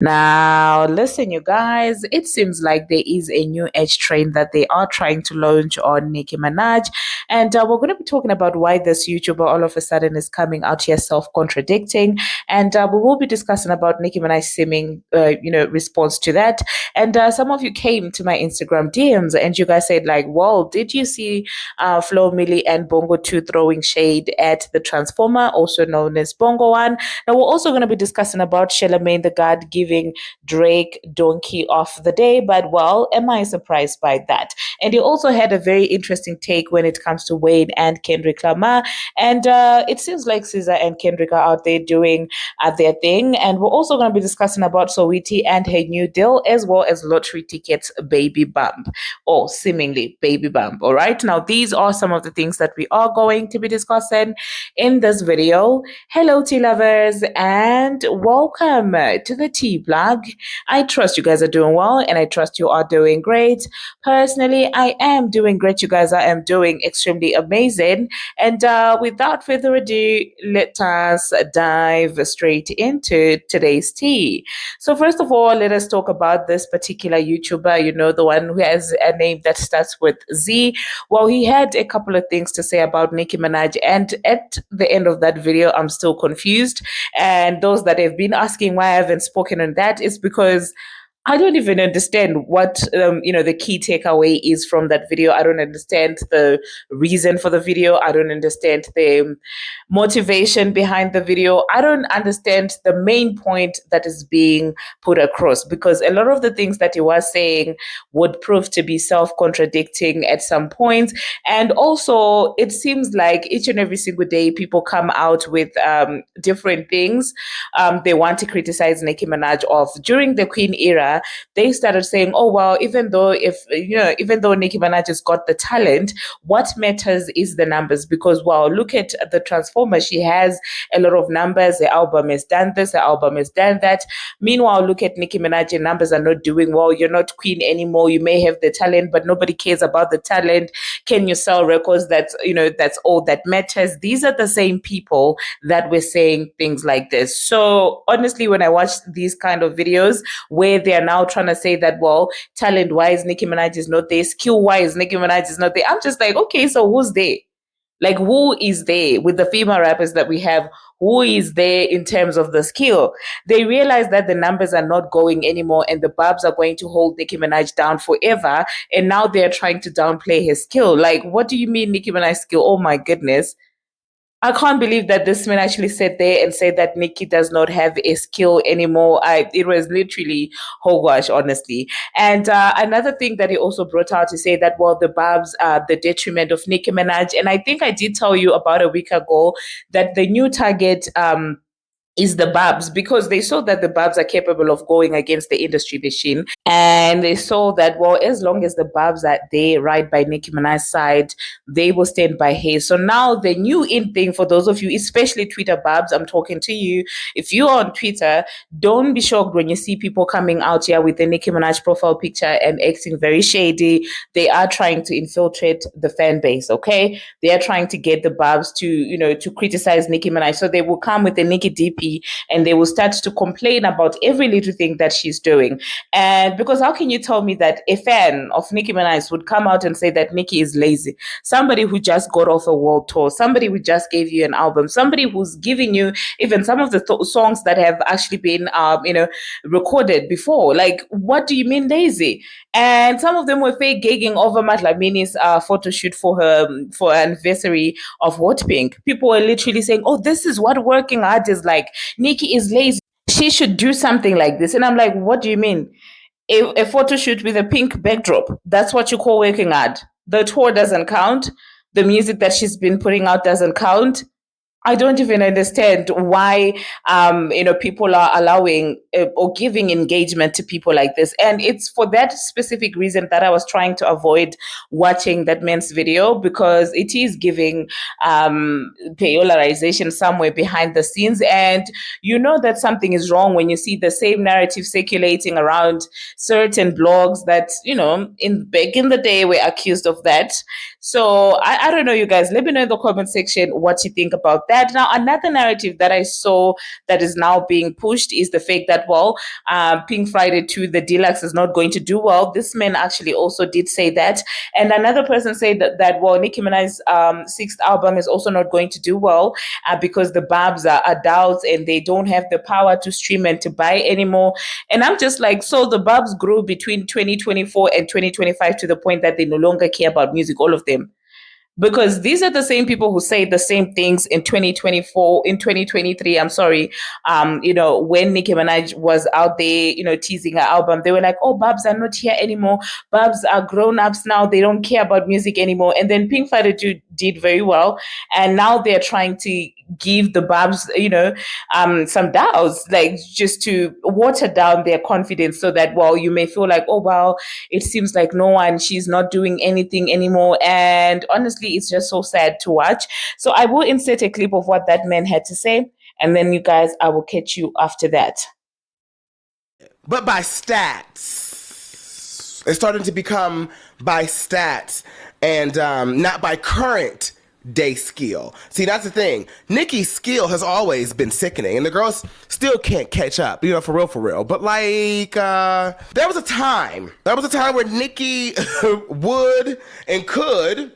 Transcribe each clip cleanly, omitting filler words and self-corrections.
Now, listen, you guys, it seems like there is a new age train that they are trying to launch on Nicki Minaj. And we're going to be talking about why this YouTuber all of a sudden is coming out here self contradicting. And we will be discussing about Nicki Minaj's seeming, response to that. And some of you came to my Instagram DMs and you guys said, like, well, did you see Flo Milli and Bongo 2 throwing shade at the Transformer, also known as Bongo 1? Now, we're also going to be discussing about Charlemagne the God giving Drake Donkey of the Day. But, well, am I surprised by that? And he also had a very interesting take when it comes to Wayne and Kendrick Lamar. And it seems like SZA and Kendrick are out there doing their thing. And we're also going to be discussing about Saweetie and her new deal, as well as lottery tickets baby bump, or seemingly baby bump. All right. Now, these are some of the things that we are going to be discussing in this video. Hello, tea lovers, and welcome to the tea blog. I trust you guys are doing well, and I trust you are doing great. Personally, I am doing great. You guys, I am doing extremely amazing. And without further ado, let us dive straight into today's tea. So, first of all, let us talk about this particular YouTuber, the one who has a name that starts with Z. Well, he had a couple of things to say about Nicki Minaj, and at the end of that video, I'm still confused. And those that have been asking why I haven't spoken on that is because I don't even understand what the key takeaway is from that video. I don't understand the reason for the video. I don't understand the motivation behind the video. I don't understand the main point that is being put across, because a lot of the things that he was saying would prove to be self-contradicting at some point. And also, it seems like each and every single day people come out with different things they want to criticize Nicki Minaj of. During the Queen era, they started saying, oh, well, even though Nicki Minaj has got the talent, what matters is the numbers, because, well, look at the Transformer. She has a lot of numbers. The album has done this, the album has done that. Meanwhile, look at Nicki Minaj, your numbers are not doing well. You're not queen anymore. You may have the talent, but nobody cares about the talent. Can you sell records? That's all that matters. These are the same people that were saying things like this. So honestly, when I watch these kind of videos where they are now trying to say that, well, talent wise, Nicki Minaj is not there, skill wise, Nicki Minaj is not there, I'm just like, okay, so who's there? Like, who is there with the female rappers that we have? Who is there in terms of the skill? They realize that the numbers are not going anymore and the Barbz are going to hold Nicki Minaj down forever. And now they're trying to downplay his skill. Like, what do you mean Nicki Minaj's skill? Oh my goodness. I can't believe that this man actually sat there and said that Nicki does not have a skill anymore. It was literally hogwash, honestly. And another thing that he also brought out to say that, well, the Barbz are the detriment of Nicki Minaj. And I think I did tell you about a week ago that the new target is the Barbz, because they saw that the Barbz are capable of going against the industry machine. And they saw that, well, as long as the Barbz are there right by Nicki Minaj's side, they will stand by his. So now the new in thing for those of you, especially Twitter Barbz, I'm talking to you. If you're on Twitter, don't be shocked when you see people coming out here with the Nicki Minaj profile picture and acting very shady. They are trying to infiltrate the fan base, okay? They are trying to get the Barbz to criticize Nicki Minaj. So they will come with the Nicki DP and they will start to complain about every little thing that she's doing. And because how can you tell me that a fan of Nicki Minaj would come out and say that Nicki is lazy? Somebody who just got off a world tour, somebody who just gave you an album, somebody who's giving you even some of the songs that have actually been, recorded before. Like, what do you mean lazy? And some of them were fake gigging over Matlamini's photo shoot for her anniversary of Hot Pink. People were literally saying, "Oh, this is what working hard is like. Nicki is lazy. She should do something like this." And I'm like, "What do you mean? A photo shoot with a pink backdrop? That's what you call working hard? The tour doesn't count. The music that she's been putting out doesn't count." I don't even understand why, people are allowing or giving engagement to people like this. And it's for that specific reason that I was trying to avoid watching that man's video, because it is giving polarization somewhere behind the scenes. And you know that something is wrong when you see the same narrative circulating around certain blogs that, back in the day were accused of that. So I don't know, you guys. Let me know in the comment section what you think about that. Now, another narrative that I saw that is now being pushed is the fact that, well, Pink Friday 2, the deluxe, is not going to do well. This man actually also did say that. And another person said that well, Nicki Minaj's sixth album is also not going to do well because the Barbz are adults and they don't have the power to stream and to buy anymore. And I'm just like, so the Barbz grew between 2024 and 2025 to the point that they no longer care about music, all of them, because these are the same people who say the same things in 2024, in 2023. I'm sorry. When Nicki Minaj was out there, teasing her album, they were like, oh, Barbz are not here anymore. Barbz are grown ups now. They don't care about music anymore. And then Pink Friday did very well. And now they're trying to give the Barbz, some doubts, like just to water down their confidence so that, well, you may feel like, oh, well, it seems like she's not doing anything anymore. And honestly, it's just so sad to watch. So I will insert a clip of what that man had to say. And then you guys, I will catch you after that. But by stats. It's starting to become by stats and not by current day skill. See, that's the thing. Nicki's skill has always been sickening, and the girls still can't catch up, for real. But like, there was a time where Nicki would and could,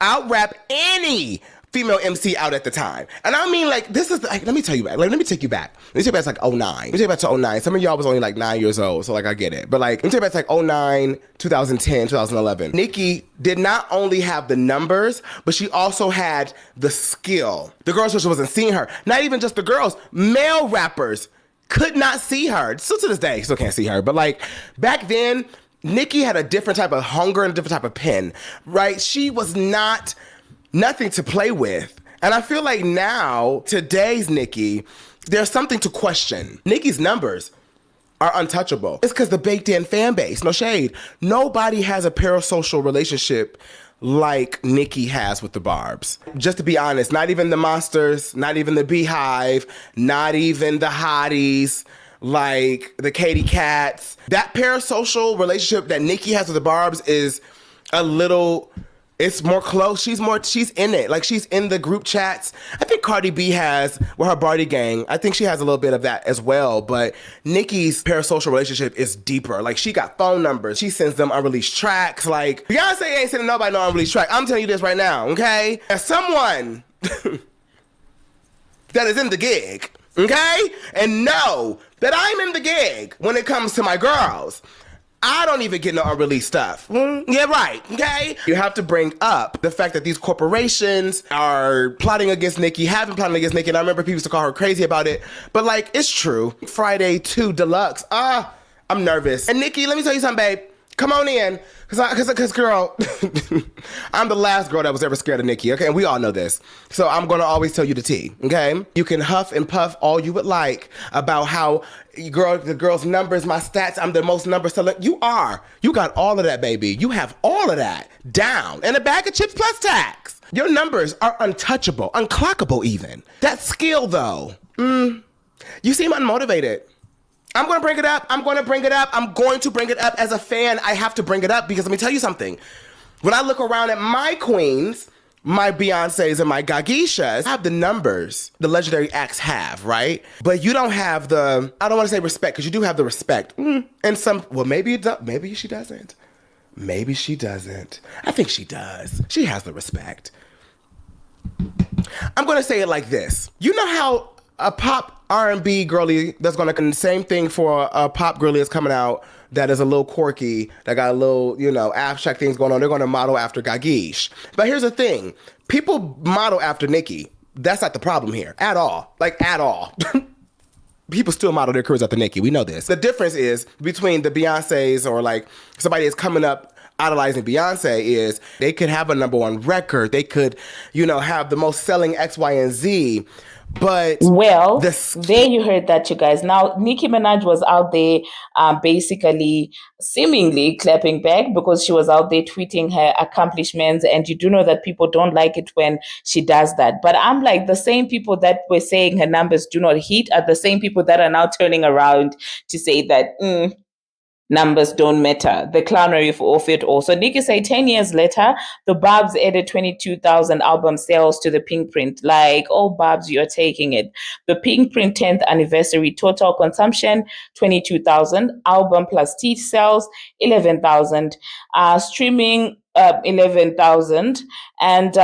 out-rap any female MC out at the time. And I mean, like, this is, like, let me take you back. Let me take you back to like 09. Let me take you back to 09. Some of y'all was only like 9 years old, so like, I get it. But like, let me take you back to like 09, 2010, 2011. Nicki did not only have the numbers, but she also had the skill. The girls just wasn't seeing her. Not even just the girls, male rappers could not see her. Still to this day, still can't see her. But like, back then, Nicki had a different type of hunger and a different type of pen, right? She was nothing to play with. And I feel like now, today's Nicki, there's something to question. Nicki's numbers are untouchable. It's because the baked in fan base, no shade. Nobody has a parasocial relationship like Nicki has with the Barbz. Just to be honest, not even the Monsters, not even the Beehive, not even the Hotties, like the Katy Cats. That parasocial relationship that Nicki has with the Barbz is a little... It's more close. She's in it. Like, she's in the group chats. I think Cardi B has, with her Barty gang, I think she has a little bit of that as well. But Nicki's parasocial relationship is deeper. Like, she got phone numbers. She sends them unreleased tracks. Like, Beyonce ain't sending nobody no unreleased track. I'm telling you this right now, okay? As someone that is in the gig, okay? And know that I'm in the gig when it comes to my girls. I don't even get no unreleased stuff. Yeah, right, okay? You have to bring up the fact that these corporations are plotting against Nicki, have been plotting against Nicki, and I remember people used to call her crazy about it, but like, it's true. Friday 2 Deluxe, I'm nervous. And Nicki, let me tell you something, babe. Come on in, cause girl, I'm the last girl that was ever scared of Nicki, okay? And we all know this. So I'm gonna always tell you the tea, okay? You can huff and puff all you would like about how the girl's numbers, my stats, I'm the most number seller. You are. You got all of that, baby. You have all of that down. And a bag of chips plus tax. Your numbers are untouchable, unclockable even. That skill though, you seem unmotivated. I'm going to bring it up. I'm going to bring it up as a fan. I have to bring it up because let me tell you something. When I look around at my queens, my Beyoncés and my Gagishas, I have the numbers the legendary acts have, right? But you don't have the, I don't want to say respect because you do have the respect. And some, well, maybe she doesn't. Maybe she doesn't. I think she does. She has the respect. I'm going to say it like this. You know how a pop R&B girly that's gonna do the same thing for a pop girly that's coming out that is a little quirky, that got a little, abstract things going on. They're gonna model after Gagish. But here's the thing. People model after Nicki. That's not the problem here. At all. Like, at all. People still model their careers after Nicki. We know this. The difference is between the Beyoncés or like somebody that's coming up idolizing Beyonce is they could have a #1 record. They could, have the most selling X, Y, and Z. But there you heard that, you guys. Now, Nicki Minaj was out there basically seemingly clapping back because she was out there tweeting her accomplishments. And you do know that people don't like it when she does that. But I'm like, the same people that were saying her numbers do not hit are the same people that are now turning around to say that numbers don't matter. The clownery of it also. Nicki said 10 years later, the Barbz added 22,000 album sales to the Pink Print. Like, oh, Barbz, you're taking it. The Pink Print 10th anniversary total consumption, 22,000. Album plus T sales, 11,000. Streaming, 11,000. And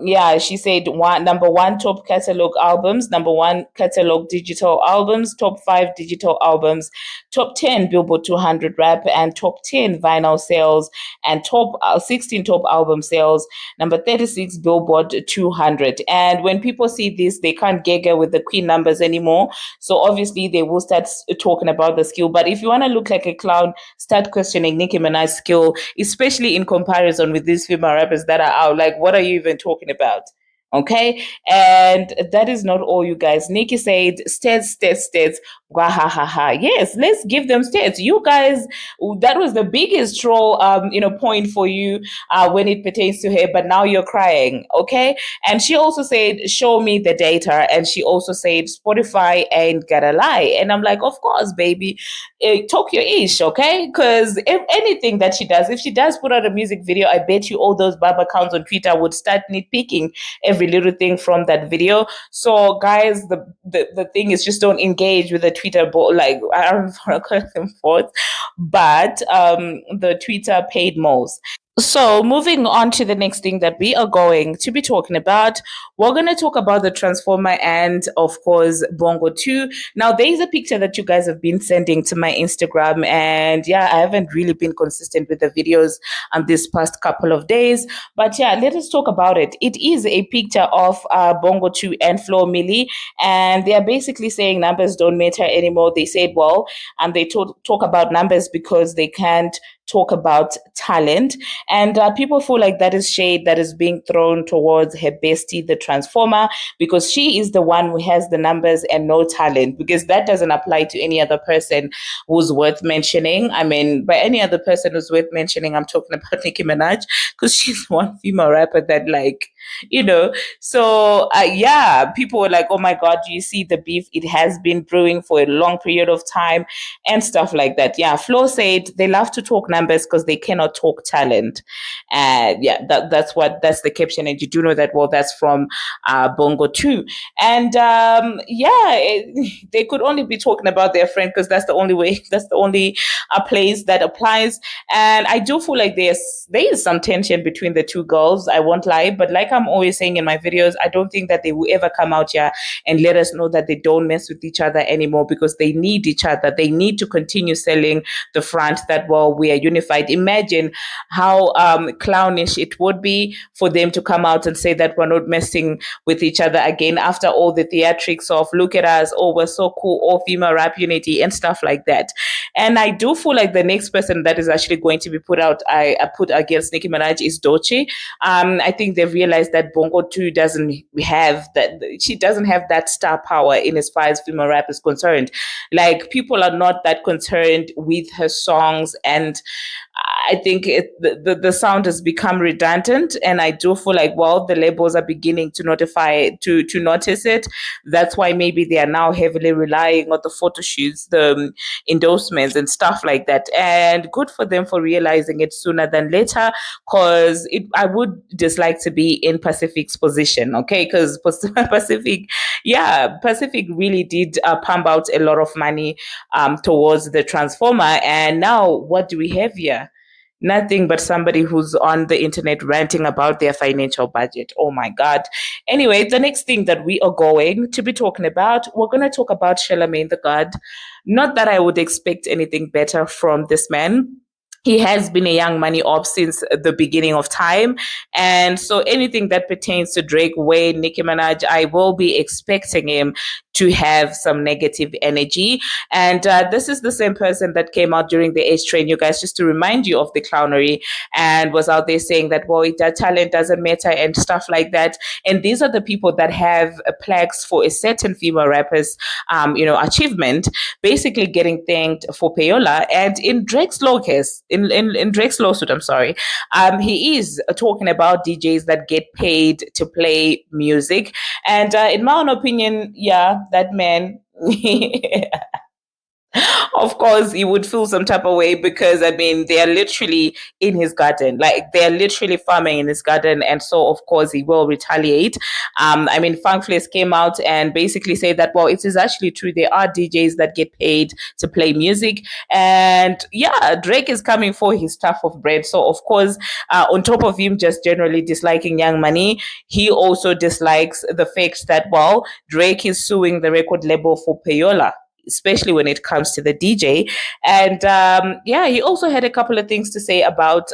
yeah, she said number one top catalog albums, number one catalog digital albums, top five digital albums, top 10 Billboard 200 rap, and top 10 vinyl sales, and top 16 top album sales, number 36 Billboard 200. And when people see this, they can't giggle with the queen numbers anymore. So obviously they will start talking about the skill. But if you want to look like a clown, start questioning Nicki Minaj's skill, especially in comparison with these female rappers that are out. Like, what are you even talking about? Okay. And that is not all, you guys. Nicki said, stats. Ha ha ha. Yes, let's give them stats. You guys, that was the biggest troll, point for you when it pertains to her. But now you're crying. Okay. And she also said, show me the data. And she also said, Spotify ain't gotta lie. And I'm like, of course, baby. Talk your ish, okay? Because if anything that she does, if she does put out a music video, I bet you all those Baba accounts on Twitter would start nitpicking every little thing from that video. So guys, the thing is, just don't engage with the Twitter bot. Like, I don't want to call them bots, but the Twitter paid most. So, moving on to the next thing that we are going to be talking about, we're going to talk about the Transformer and, of course, Bongo 2. Now, there is a picture that you guys have been sending to my Instagram, and yeah, I haven't really been consistent with the videos this past couple of days. But yeah, let us talk about it. It is a picture of Bongo 2 and Flo Milli, and they are basically saying numbers don't matter anymore. They said, well, and they talk about numbers because they can't talk about talent. And people feel like that is shade that is being thrown towards her bestie, the Transformer, because she is the one who has the numbers and no talent, because that doesn't apply to any other person who's worth mentioning. I mean, by any other person who's worth mentioning, I'm talking about Nicki Minaj, because she's one female rapper that, like, so yeah, people were like, oh my God, do you see the beef? It has been brewing for a long period of time and stuff like that. Yeah, Flo said they love to talk numbers because they cannot talk talent. And yeah, that's the caption. And you do know that, well, that's from Bongo 2. And they could only be talking about their friend because that's the only way, that's the only place that applies. And I do feel like there is some tension between the two girls, I won't lie, but like I'm always saying in my videos, I don't think that they will ever come out here and let us know that they don't mess with each other anymore, because they need each other. They need to continue selling the front that, well, we are unified. Imagine how clownish it would be for them to come out and say that we're not messing with each other again after all the theatrics of look at us, oh, we're so cool, all female rap unity and stuff like that. And I do feel like the next person that is actually going to be put against Nicki Minaj is Doechii. I think they've realized that Bongo 2 doesn't have that. She doesn't have that star power in as far as female rap is concerned. Like, people are not that concerned with her songs, and I think the sound has become redundant, and I do feel like, well, the labels are beginning to notice it. That's why maybe they are now heavily relying on the photo shoots, the endorsements and stuff like that. And good for them for realizing it sooner than later, because I would dislike to be in Pacific's position, okay? Because Pacific really did pump out a lot of money towards the Transformer, and now what do we have here? Nothing but somebody who's on the internet ranting about their financial budget. Oh my God. Anyway, the next thing that we are going to be talking about, we're going to talk about Charlemagne the God. Not that I would expect anything better from this man. He has been a Young Money op since the beginning of time. And so anything that pertains to Drake, Wayne, Nicki Minaj, I will be expecting him to have some negative energy. And this is the same person that came out during the H train, you guys, just to remind you of the clownery, and was out there saying that, well, that talent doesn't matter and stuff like that. And these are the people that have plaques for a certain female rapper's, achievement, basically getting thanked for payola. And in Drake's lawsuit, I'm sorry, he is talking about DJs that get paid to play music. And in my own opinion, yeah, that man Of course he would feel some type of way because I mean they are literally in his garden, like they're literally farming in his garden, and so of course he will retaliate. I mean Funkfless came out and basically said that well it is actually true, there are DJs that get paid to play music, and yeah, Drake is coming for his stuff of bread. So of course, on top of him just generally disliking Young Money, he also dislikes the fact that well Drake is suing the record label for payola, especially when it comes to the DJ. And yeah, he also had a couple of things to say about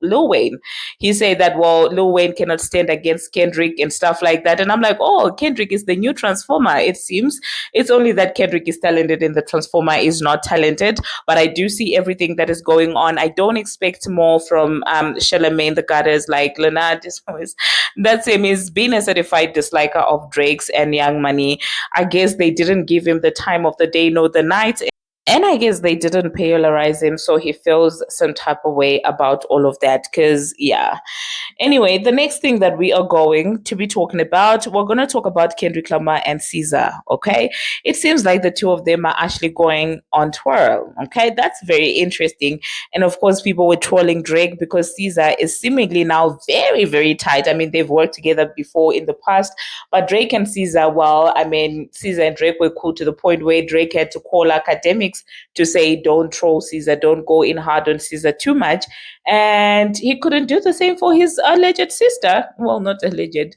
Lil Wayne. He said that well, Lil Wayne cannot stand against Kendrick and stuff like that. And I'm like, oh, Kendrick is the new Transformer. It seems it's only that Kendrick is talented and the Transformer is not talented. But I do see everything that is going on. I don't expect more from Charlemagne the Goddess, like Leonard is always that's him. He's been a certified disliker of Drake's and Young Money. I guess they didn't give him the time of the day nor the night. And I guess they didn't payrollize him, so he feels some type of way about all of that. Because, yeah. Anyway, the next thing that we are going to be talking about, we're going to talk about Kendrick Lamar and SZA, okay? It seems like the two of them are actually going on tour, okay? That's very interesting. And of course, people were trolling Drake because SZA is seemingly now very, very tight. I mean, they've worked together before in the past, but Drake and SZA, well, I mean, SZA and Drake were cool to the point where Drake had to call academics to say, don't troll SZA, don't go in hard on SZA too much. And he couldn't do the same for his alleged sister. Well, not alleged.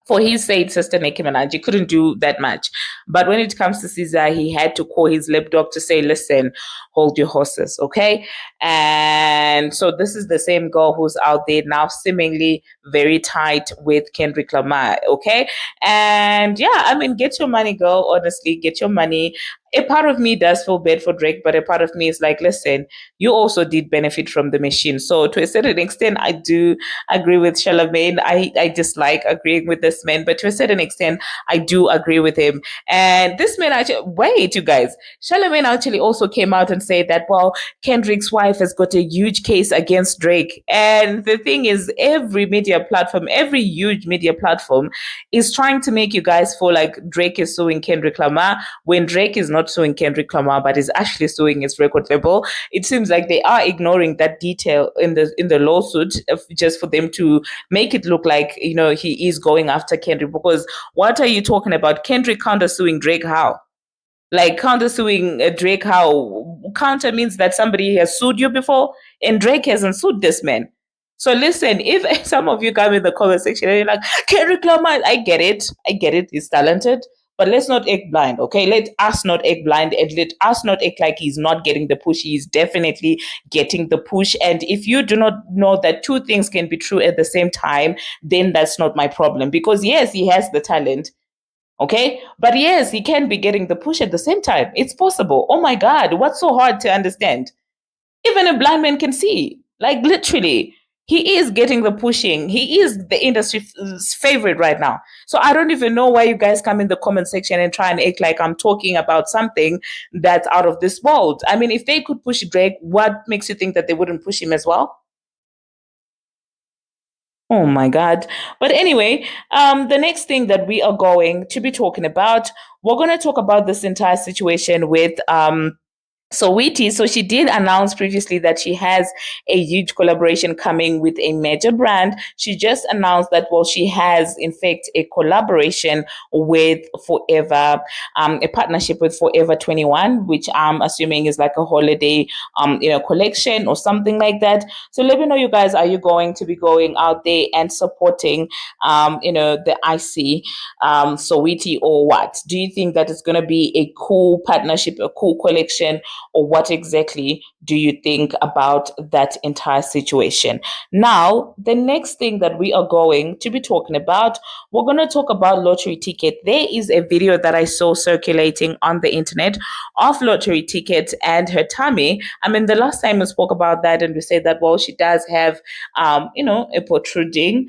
For his said sister Nicki Minaj, he couldn't do that much. But when it comes to SZA, he had to call his lip dog to say, listen, hold your horses, okay? And so this is the same girl who's out there now seemingly very tight with Kendrick Lamar, okay? And yeah, I mean, get your money, girl. Honestly, get your money. A part of me does feel bad for Drake, but a part of me is like, listen, you also did benefit from the machine. So to a certain extent, I do agree with Charlemagne. I dislike agreeing with this man, but to a certain extent, I do agree with him. And this man actually, wait, you guys, Charlemagne actually also came out and said that, well, Kendrick's wife has got a huge case against Drake. And the thing is, every media platform, every huge media platform is trying to make you guys feel like Drake is suing Kendrick Lamar when Drake is not suing Kendrick Lamar, but is actually suing his record label. It seems like they are ignoring that detail in the lawsuit just for them to make it look like he is going after Kendrick. Because what are you talking about? Kendrick counter suing Drake how? Like counter suing Drake how? Counter means that somebody has sued you before, and Drake hasn't sued this man. So listen, if some of you come in the comment section and you're like, Kendrick Lamar, I get it, he's talented, but let's not act blind, okay? Let us not act blind and let us not act like he's not getting the push. He's definitely getting the push. And if you do not know that two things can be true at the same time, then that's not my problem. Because yes, he has the talent, okay? But yes, he can be getting the push at the same time. It's possible. Oh my God, what's so hard to understand? Even a blind man can see. Like literally, he is getting the pushing. He is the industry's favorite right now. So I don't even know why you guys come in the comment section and try and act like I'm talking about something that's out of this world. I mean, if they could push Drake, what makes you think that they wouldn't push him as well? Oh my God. But anyway, the next thing that we are going to be talking about, we're going to talk about this entire situation with Saweetie. So she did announce previously that she has a huge collaboration coming with a major brand. She just announced that, well, she has in fact a collaboration with Forever, a partnership with Forever 21, which I'm assuming is like a holiday, collection or something like that. So let me know, you guys, are you going to be going out there and supporting, the IC, Saweetie, or what? Do you think that it's going to be a cool partnership, a cool collection? Or what exactly do you think about that entire situation? Now, the next thing that we are going to be talking about, we're going to talk about lottery ticket. There is a video that I saw circulating on the internet of lottery ticket and her tummy. I mean, the last time we spoke about that and we said that, well, she does have, a protruding,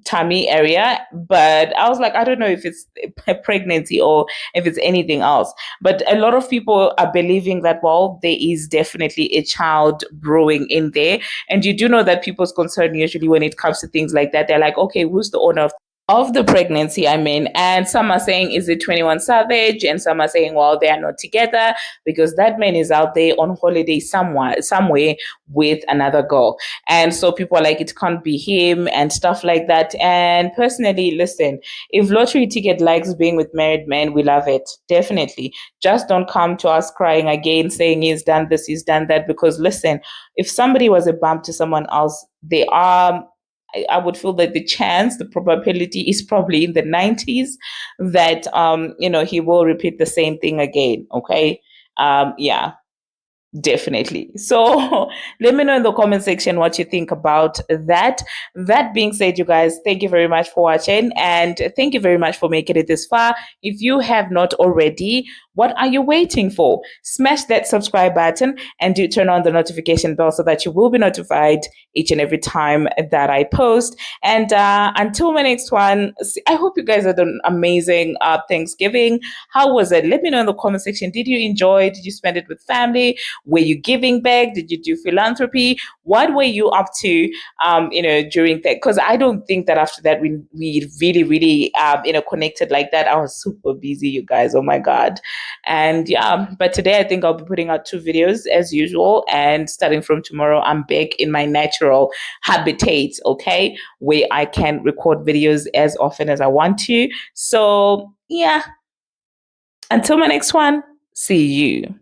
tummy area, but I was like, I don't know if it's a pregnancy or if it's anything else. But a lot of people are believing that, well, there is definitely a child brewing in there. And you do know that people's concern usually when it comes to things like that, they're like, okay, who's the owner of of the pregnancy, I mean, and some are saying, is it 21 Savage? And some are saying, well, they are not together because that man is out there on holiday somewhere with another girl. And so people are like, it can't be him and stuff like that. And personally, listen, if lottery ticket likes being with married men, we love it. Definitely. Just don't come to us crying again, saying he's done this, he's done that. Because listen, if somebody was a bump to someone else, they are, I would feel that the probability is probably in the 90s that he will repeat the same thing again. Okay. Yeah. Definitely. So let me know in the comment section what you think about that. That being said, you guys, thank you very much for watching and thank you very much for making it this far. If you have not already, what are you waiting for? Smash that subscribe button and do turn on the notification bell so that you will be notified each and every time that I post. And until my next one, I hope you guys had an amazing Thanksgiving. How was it? Let me know in the comment section. Did you enjoy? Did you spend it with family? Were you giving back? Did you do philanthropy? What were you up to, during that? Because I don't think that after that we really, really, connected like that. I was super busy, you guys. Oh my God. And yeah, but today I think I'll be putting out 2 videos as usual. And starting from tomorrow, I'm back in my natural habitat, okay, where I can record videos as often as I want to. So yeah, until my next one, see you.